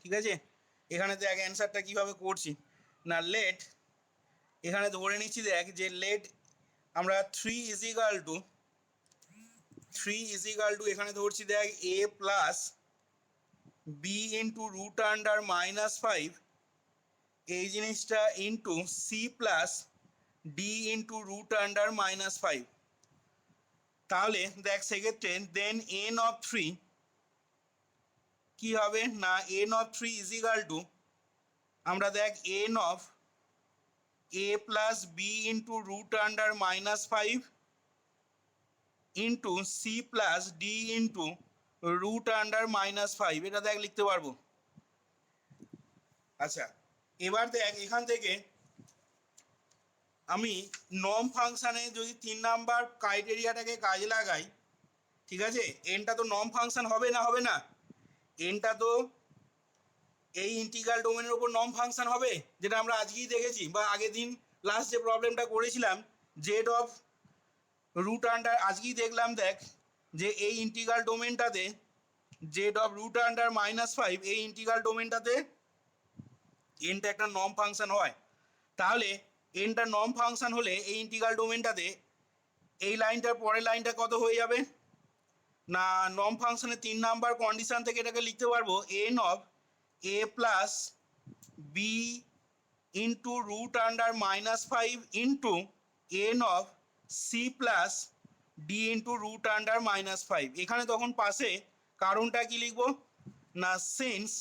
ঠিক আছে। এখানে দেখ অ্যান্সারটা কীভাবে করছি না, লেট এখানে ধরে নিচ্ছি দেখ যে লেট আমরা 3 ইজ ইকাল টু এখানে ধরছি দেখ A plus B into root under -5 এই জিনিসটা into C plus D into root under -5। তাহলে দেখ সেক্ষেত্রে দেন এন অফ 3 কী হবে না, N of 3 is equal to আমরা দেখ N of A plus B into root under -5 into C plus D into root under -5 এটা দেখ লিখতে পারবো। আচ্ছা এবার দেখ এখান থেকে আমি নর্ম ফাংশানে যদি 3 নাম্বার ক্রাইটেরিয়াটাকে কাজে লাগাই, ঠিক আছে, এনটা তো নর্ম ফাংশান হবে না, হবে না, এনটা তো এই ইন্টিগ্রাল ডোমেনের ওপর নর্ম ফাংশান হবে, যেটা আমরা আজকেই দেখেছি বা আগের দিন লাস্ট যে প্রবলেমটা করেছিলাম জেড অফ রুট আন্ডার, আজকেই দেখলাম দেখ যে এই ইন্টিগ্রাল ডোমেনটাতে জেড অফ রুট আন্ডার -5 এই ইন্টিগ্রাল ডোমেনটাতে এনটা একটা নর্ম ফাংশান হয়। তাহলে এনটা নর্ম ফাংশান হলে এই ইন্টিগ্রাল ডোমেনটাতে এই লাইনটার পরের লাইনটা কত হয়ে যাবে না, নর্ম ফাংশনের 3 নাম্বার কন্ডিশন থেকে এটাকে লিখতে পারবো N of A plus B into root under -5 into N of C plus D into root under -5। এখানে তখন পাশে কারণটা কি লিখবো না, সিন্স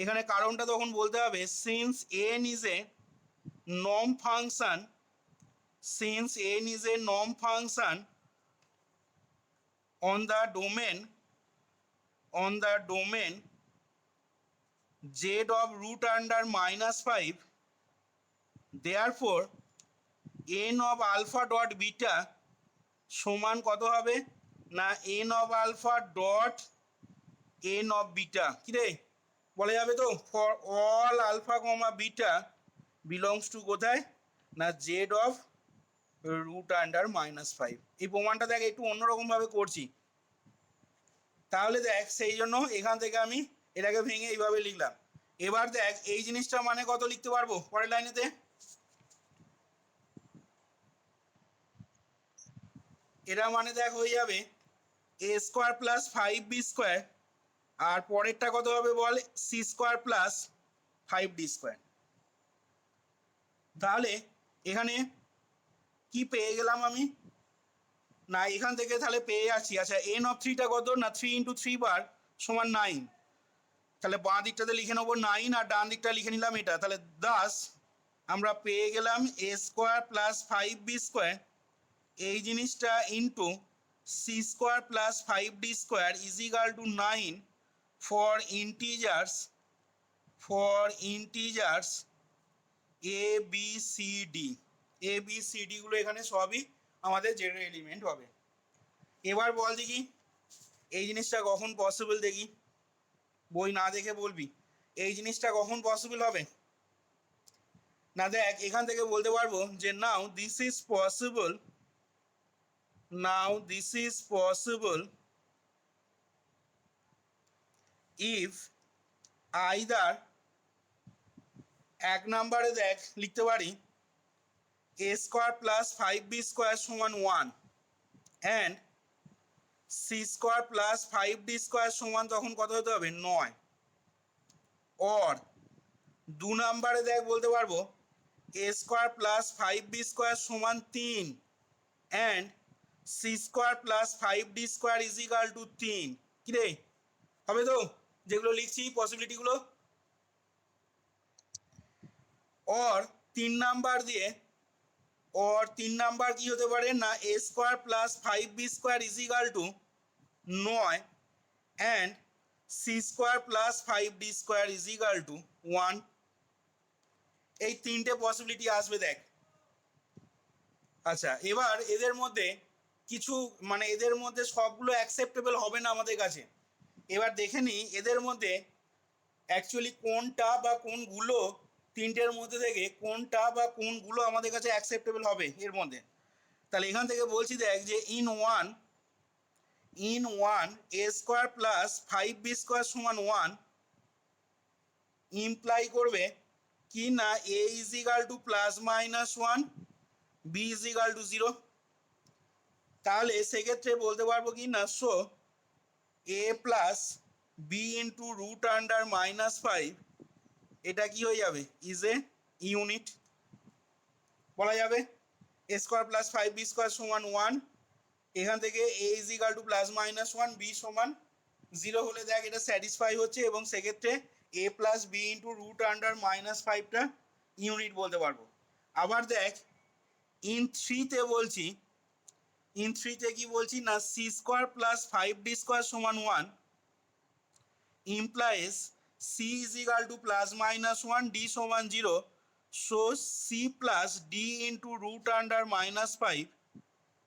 এখানে কারণটা তখন বলতে হবে since N is a norm function, since N is a norm function on the domain z of root under -5, therefore n of alpha dot beta সমান কত হবে না n of alpha dot n of beta, কি রে বলা যাবে তো, for all alpha comma beta belongs to কোথায় না z of রুট আন্ডার -5। এই প্রমাণটা দেখ একটু অন্যরকমভাবে করছি, তাহলে দেখ সেই জন্য এখান থেকে আমি এটাকে ভেঙে এইভাবে লিখলাম। এবার দেখ এই জিনিসটা মানে কত লিখতে পারবো পরের লাইনেতে, এটা মানে দেখ হয়ে যাবে A square plus 5b square, আর পরেরটা কত হবে বল C square plus 5d square. তাহলে এখানে কি পেয়ে গেলাম আমি না, এখান থেকে তাহলে পেয়ে যাচ্ছি আচ্ছা এন অফ 3টা কত না 3 × 3 বার সমান 9, তাহলে বাঁ দিকটাতে লিখে নেবো 9 আর ডান দিকটা লিখে নিলাম এটা, তাহলে 10 আমরা পেয়ে গেলাম এ স্কোয়ার প্লাস 5b স্কোয়ার এই জিনিসটা into C square plus 5d square is equal to 9 for integers A B C D, A B C ডিগুলো এখানে সবই আমাদের জেড এলিমেন্ট হবে। এবার বল দেখি এই জিনিসটা কখন পসিবল, দেখি বই না দেখে বলবি এই জিনিসটা কখন পসিবল হবে না, দেখ এখান থেকে বলতে পারবো যে now this is possible if either এক নাম্বারে দেখ লিখতে পারি এ স্কোয়ার প্লাস 5b স্কোয়ার সমান 1 and C square plus 5d square সমান তখন কত হতে হবে 9, অর 2 নাম্বারে দেখ বলতে পারবো এ স্কোয়ার প্লাস 5b স্কোয়ার সমান 3 and C square plus 5d square is equal to 3, কি রে হবে তো যেগুলো লিখছি পসিবিলিটিগুলো। অর 3 নাম্বার দিয়ে কি হতে পারে না A square plus 5b square is equal to 9 and C square plus 5d square is equal to 1, এই 3টে পসিবিলিটি আসবে দেখ। আচ্ছা এবার এদের মধ্যে কিছু মানে এদের মধ্যে সবগুলো অ্যাকসেপ্টেবল হবে না আমাদের কাছে, এবার দেখে নিই এদের মধ্যে অ্যাকচুয়ালি কোনটা বা কোনগুলো 3টের মধ্যে থেকে কোনটা বা কোনগুলো আমাদের কাছে অ্যাকসেপ্টেবল হবে এর মধ্যে। তাহলে এখান থেকে বলছি দেখ যে in one A square plus 5b square সমান 1 ইমপ্লাই করবে কি না A is equal to plus minus one, B is equal to zero. তাহলে সেক্ষেত্রে বলতে পারবো কি না so A plus B into root under minus five এটা কি হয়ে যাবে ইজ এ ইউনিট বলা যাবে। A square plus five B square সমান ওয়ান, এখান থেকে A is equal to plus minus one, B সমান জিরো হলে দেখ এটা স্যাটিসফাই হচ্ছে, এবং সেক্ষেত্রে A plus B into root under minus ফাইভটা ইউনিট বলতে পারবো। আবার দেখ ইন থ্রিতে বলছি, ইন থ্রিতে কি বলছি না C square plus five D square সমান one implies C is equal to plus minus one, D সমান zero, so C plus D into root under minus five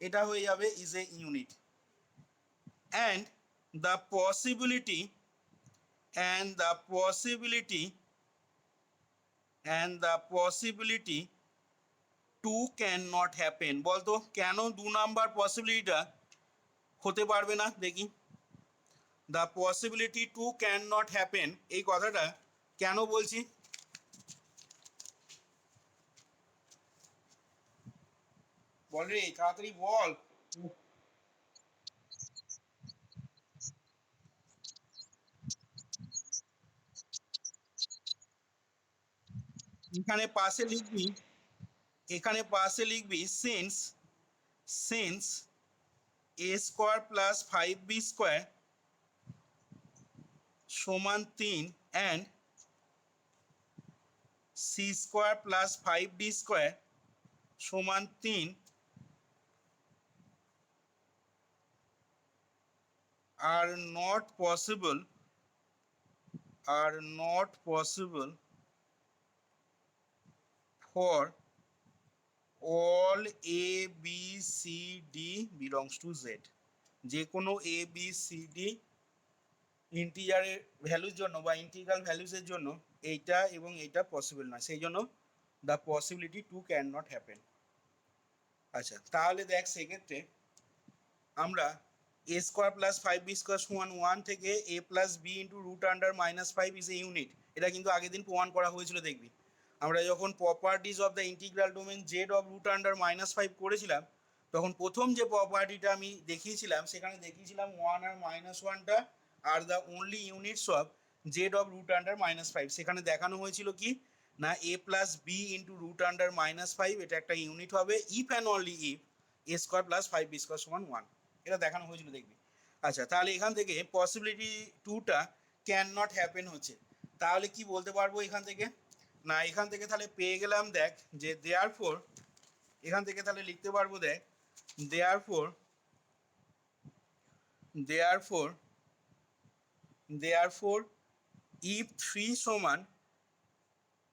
এটা হয়ে যাবে is a unit. and the possibility and the possibility and the possibility two cannot happen বলতো কেন দু number পসিবিলিটিটা হতে পারবে না দেখি। the possibility two cannot happen এই কথাটা কেন বলছি বল রে তাড়াতাড়ি বল। এখানে পাশে লিখবি, এখানে পাশে লিখবি since since A square plus five B square সমান তিন and C square plus five D square সমান তিন are not possible for all a b c d belongs to z যে কোনো a b c d ইন্টিজারের ভ্যালুর জন্য বা integral ভ্যালুসের জন্য এইটা এবং এইটা পসিবল না, সেই জন্য the possibility two can not happen. আচ্ছা তাহলে দেখ সেক্ষেত্রে আমরা A square plus five B square সমান ওয়ান থেকে A plus B into root under minus five is a unit এটা কিন্তু আগের দিন প্রমাণ করা হয়েছিল দেখবি। আমরা যখন properties of the integral domain Z of root under minus five করেছিলাম তখন প্রথম যে প্রপার্টিটা আমি দেখিয়েছিলাম সেখানে দেখিয়েছিলাম ওয়ান আর মাইনাস ওয়ানটা আর the only units of Z of root under minus five. সেখানে দেখানো হয়েছিল কি না A plus B into root under minus five এটা একটা ইউনিট হবে if and only if A square plus five B square সমান ওয়ান, এটা দেখানো হয়েছিল দেখবি। আচ্ছা তাহলে এখান থেকে পসিবিলিটি টুটা ক্যান নট হ্যাপেন হচ্ছে, তাহলে কি বলতে পারবো এখান থেকে না এখান থেকে তাহলে পেয়ে গেলাম দেখ যে দেয়ার ফোর, এখান থেকে তাহলে লিখতে পারবো দেখ therefore therefore therefore if three সমান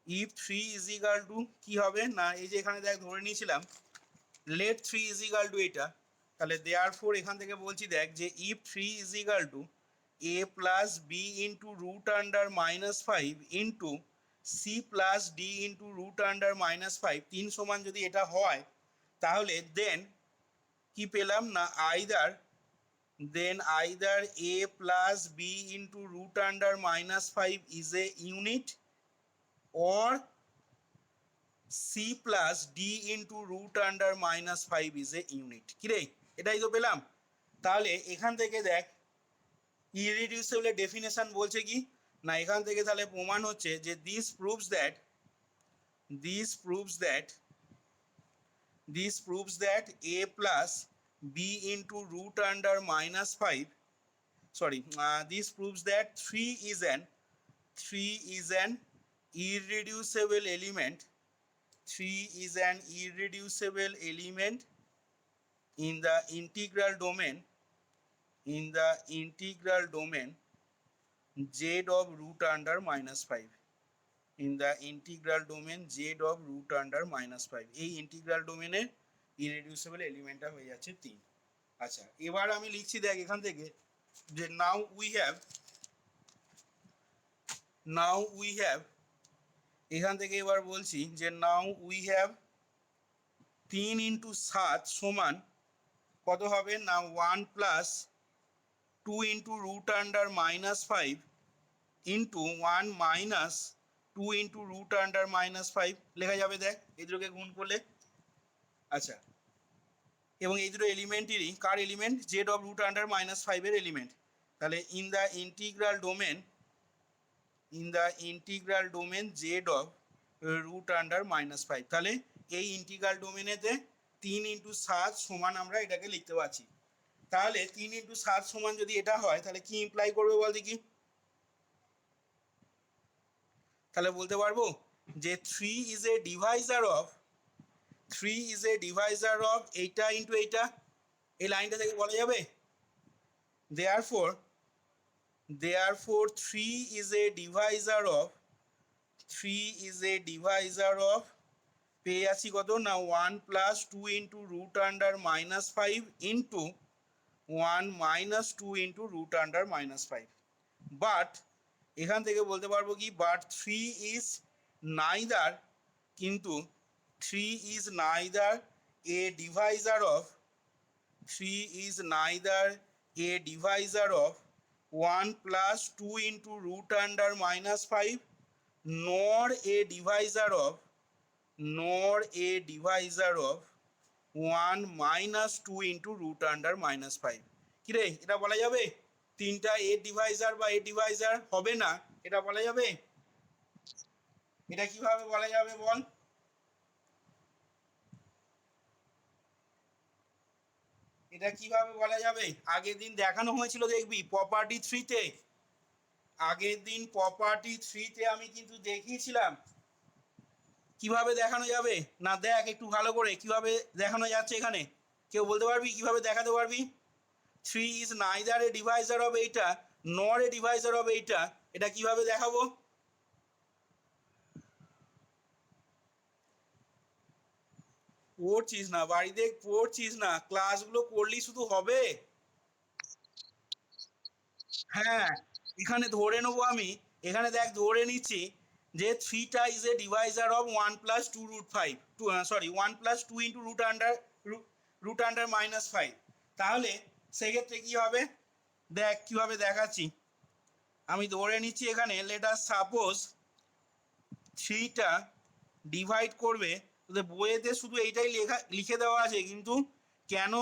if three is equal to কী হবে না এই যে এখানে দেখ ধরে নিয়েছিলাম let three is equal to এটা, তাহলে দেয়ার ফোর এখান থেকে বলছি দেখ যে if three is equal to A plus B into root under minus five into C plus D into root under minus five তিন সমান যদি এটা হয় তাহলে দেন কি পেলাম না either A plus B into root under minus five is a unit or C plus D into root under minus five is a unit. কিরে এটাই তো পেলাম। তাহলে এখান থেকে দেখ ইররিডিউসিবলের ডেফিনেশন বলছে কি না এখান থেকে তাহলে প্রমাণ হচ্ছে যে this proves that A plus B into root under minus five this proves that 3 is an irreducible element 3 is an irreducible element in the integral domain z of root under minus 5 in the integral domain z of root under minus 5 এই integral ডোমেনের ইররিডিউসিবল এলিমেন্টটা হয়ে যাচ্ছে 3। আচ্ছা এবার আমি লিখছি দেখ এখান থেকে যে now we have এখান থেকে এবার বলছি যে নাও উই হ্যাভ 3 ইন্টু 7 সমান কত হবে না 1 plus 2 into root under minus 5 into 1 minus 2 into root under minus 5 লেখা যাবে। দেখ এই দুটোকে গুণ করলে। আচ্ছা, এবং এই দুটো এলিমেন্টেরই কার element? Z of root under minus 5-এর এলিমেন্ট। তাহলে in the integral domain Z of root under minus 5, তাহলে এই ইন্টিগ্রাল ডোমেনেতে 3 ইন্টু 7 সমান আমরা এটাকে লিখতে পারছি। তাহলে 3 ইন্টু 7 সমান যদি এটা হয় তাহলে কি ইমপ্লাই করবে বল দেখি? তাহলে বলতে পারবো যে 3 ইজ এ ডিভাইজার অফ এইটা ইন্টু এইটা। এই লাইনটা থেকে বলা যাবে therefore 3 is a divisor of পেয়ে যাচ্ছি কত না 1 plus 2 into root under minus 5 into 1 minus 2 into root under minus 5। But এখান থেকে বলতে পারবো কি, বাট 3 ইজ নাইদার, কিন্তু 3 is neither a divisor of 1 plus 2 into root under minus 5 nor a divisor of 1 minus 2 into root under minus 5। কি রে, এটা বলা যাবে? তিনটা এ ডিভাইজার বা এ ডিভাইজার হবে না, এটা বলা যাবে? এটা কিভাবে বলা যাবে বল? এটা কিভাবে বলা যাবে? আগের দিন দেখানো হয়েছিল, দেখবি প্রপার্টি 3-তে। আগের দিন প্রপার্টি 3-তে আমি কিন্তু দেখিয়েছিলাম কিভাবে দেখানো যাবে। না দেখ একটু ভালো করে কিভাবে দেখানো যাচ্ছে এখানে, কেউ বলতে পারবি কিভাবে দেখাতে পারবি? 3 is neither a divisor of এইটা নর এ ডিভাইজার অফ এইটা, এটা কিভাবে দেখাবো? পড়ছিস না বাড়িতে, পড়ছিস না, ক্লাসগুলো করলেই শুধু হবে? হ্যাঁ, এখানে ধরে নেবো আমি, এখানে দেখ ধরে নিচ্ছি যে 3টা is a divisor of 1 plus 2 root 5, 1 plus 2 into root under minus 5। তাহলে সেক্ষেত্রে কি হবে দেখ কিভাবে দেখাচ্ছি। আমি ধরে নিচ্ছি এখানে লেট আস সাপোজ 3টা ডিভাইড করবে, তোদের বইয়েতে শুধু এইটাই লিখে দেওয়া আছে, কিন্তু কেন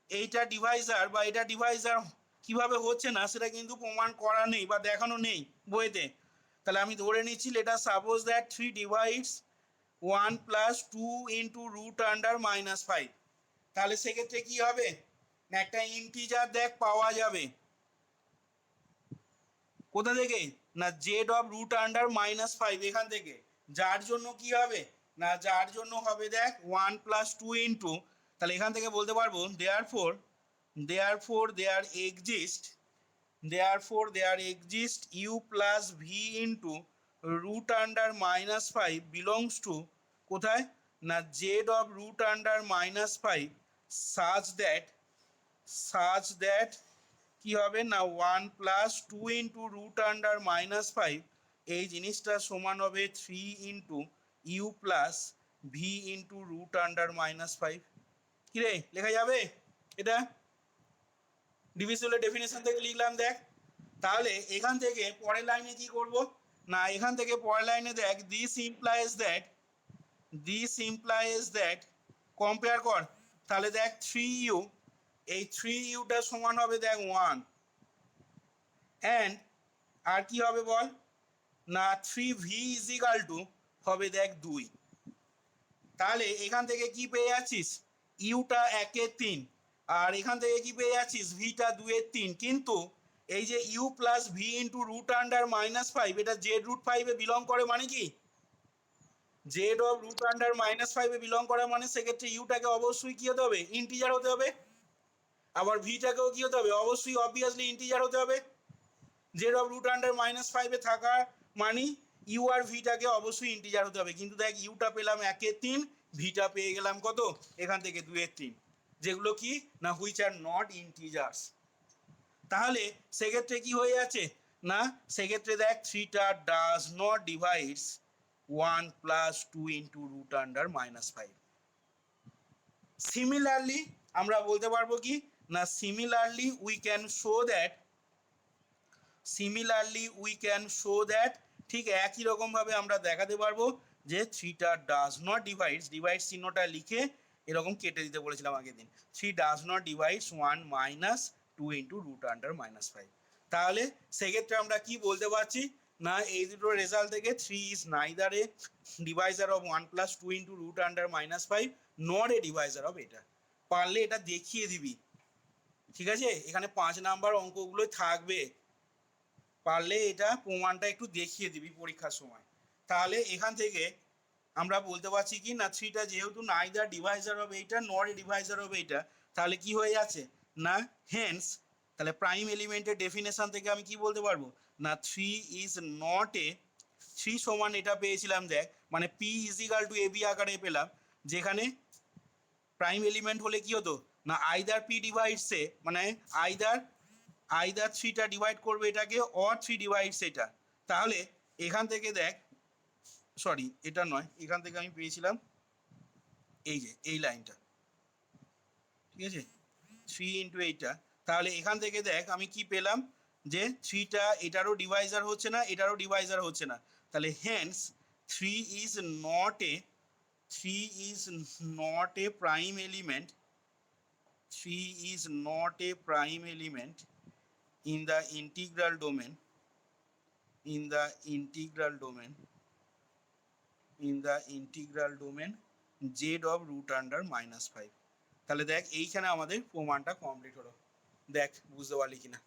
এইটা ডিভাইজার বা এটা ডিভাইজার কিভাবে হচ্ছে না সেটা কিন্তু প্রমাণ করা নেই বা দেখানো নেই বইতে। তাহলে আমি ধরে নিচ্ছি let us suppose that 3 divides 1 plus 2 into root under minus 5। তাহলে সেক্ষেত্রে কি হবে না, একটা ইন্টিজার দেখ পাওয়া যাবে কোথা থেকে না Z of root under minus 5 এখান থেকে। যার জন্য কি হবে না, যার জন্য হবে দেখ 1 প্লাস 2 ইন্টু, তাহলে এখান থেকে বলতে পারবো there exist u plus v into root under minus 5 belongs to কোথায় না z of root under minus 5 such that কি হবে না 1 plus 2 into root under minus 5 এই জিনিসটা সমান হবে 3 into U plus V into root under minus 5। কি রে, লেখা যাবে এটা? ডিভিজিবলের ডেফিনেশন থেকে লিখলাম দেখ। তাহলে এখান থেকে পরের লাইনে কি করব না, এখান থেকে পরের লাইনে দেখ দিস ইমপ্লাইজ দ্যাট কম্পেয়ার কর। তাহলে দেখ 3u, এই 3uটা সমান হবে দেখ 1 অ্যান্ড আর কি হবে বল না 3v ইজ ইকাল টু হবে দেখ 2। তাহলে এখান থেকে কি পেয়ে যাচ্ছিস, ইউটা 1/3 আর এখান থেকে কি পেয়ে যাচ্ছিস ভিটা 2/3। কিন্তু এই যে U plus V into root under minus 5 এটা জেড রুট 5-এ বিলং করে, মানে কি Z of root under minus 5-এ বিলং করে, মানে সেক্ষেত্রে ইউটাকে অবশ্যই কি হতে হবে, ইন্টিজার হতে হবে। আবার ভিটাকেও কি হতে হবে, অবশ্যই অবভিয়াসলি ইন্টিজার হতে হবে। Z of root under minus 5-এ থাকা মানে ইউ আর ভিটাকে অবশ্যই ইন্টিজার হতে হবে। কিন্তু দেখ ইউটা পেলাম 1/3, ভিটা পেয়ে গেলাম কত এখান থেকে 2/3, যেগুলো কি না হুইচ আর নট ইন্টিজার্স। তাহলে সেক্ষেত্রে কি হয়ে যাচ্ছে না, সেক্ষেত্রে দেখ 3টা does not divides 1 plus 2 into root under minus 5। Similarly আমরা বলতে পারবো কি না, similarly we can show that similarly we can show that, ঠিক একই রকমভাবে আমরা দেখাতে পারবো যে থ্রিটা ডাজ নট ডিভাইডস, ডিভাইড চিহ্নটা লিখে এরকম কেটে দিতে বলেছিলাম আগের দিন, three does not divides 1 minus 2 into root under minus 5। তাহলে সেক্ষেত্রে আমরা কি বলতে পারছি না, এই দুটো রেজাল্ট থেকে 3 is neither a divisor of 1 plus 2 into root under minus 5 not a divisor of এটা। পারলে এটা দেখিয়ে দিবি, ঠিক আছে, এখানে 5 নাম্বার অঙ্কগুলো থাকবে, পারলে এটা প্রমাণটা একটু দেখিয়ে দিবি পরীক্ষার সময়। তাহলে এখান থেকে আমরা বলতে পারছি কি না, থ্রিটা যেহেতু নাইদার ডিভাইজার অফ এইটা নট এ ডিভাইজার অফ এইটা, তাহলে কি হয়ে যাচ্ছে না হেন্স, তাহলে প্রাইম এলিমেন্টের ডেফিনেশন থেকে আমি কি বলতে পারবো না, three is not a, three সমান এটা পেয়েছিলাম দেখ, মানে পি ইজিক্যাল টু এবি আকারে পেলাম, যেখানে প্রাইম এলিমেন্ট হলে কি হতো না আইদার পি ডিভাইডস এ, মানে আইদার থ্রিটা ডিভাইড করবে এটাকে অর থ্রি ডিভাইডস এটা। তাহলে এখান থেকে দেখ, সরি এটা নয়, এখান থেকে আমি পেয়েছিলাম এই যে এই লাইনটা, ঠিক আছে, থ্রি ইন্টু এইটা। তাহলে এখান থেকে দেখ আমি কি পেলাম যে থ্রিটা এটারও ডিভাইজার হচ্ছে না, এটারও ডিভাইজার হচ্ছে না, তাহলে hence three is not a, three is not a prime element, three is not a prime element in the integral domain, in the integral domain, in the integral domain z of root under minus 5। তাহলে দেখ এইখানে আমাদের প্রমাণটা complete হলো, দেখ বুঝতে পারলি কিনা।